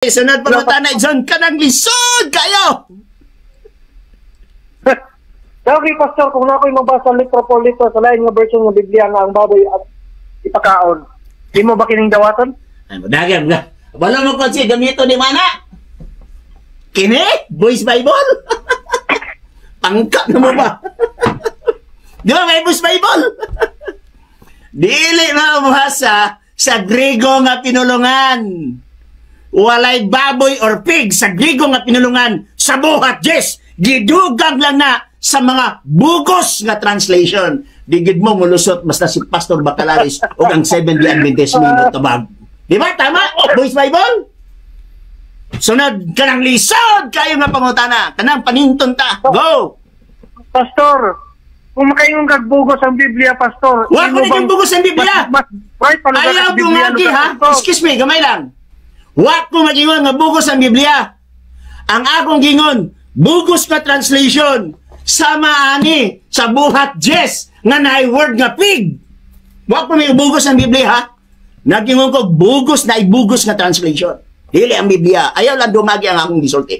Sunod pangutana, John, kanang lisod kayo! Okay, Pastor, kung na ako'y mabasa litro po litro sa lain nga version ng Biblia nga ang baboy at ipakaon, di mo ba kining dawaton? Ay, madagan nga. Wala mo konsi, gamito ni Mana. Kini? Boys Bible? Pangka na mo ba? Di ba may Boys Bible? Dili mabasa sa Griego nga pinulungan. Walay baboy or pig sa Griego nga pinulungan sa buhat, yes! Gidugang lang na sa mga bugos nga translation. Digid mo mulusot basta si Pastor Bacalaris o ang 7th Adventist minute tabag. Di ba? Tama? Boys Bible? Sunod ka ng lisod kayo nga pangutana. Kanang paninton ta. Go! Pastor, kung makayong kagbugos ang Biblia, Pastor. Huwag mo naging bugos ang Biblia! Ayaw ko nga ha? Excuse me, gamay lang. Huwag ko mag-ingon nga bugos ang Biblia. Ang akong gingon, bugos nga translation. Sama ani sa buhat Jess nga naay word nga pig. Huwag ko may bugos ang Biblia ha. Nagingon ko bugos na ibugos nga translation. Dili ang Biblia. Ayaw lang dumagi ang akong gisulti.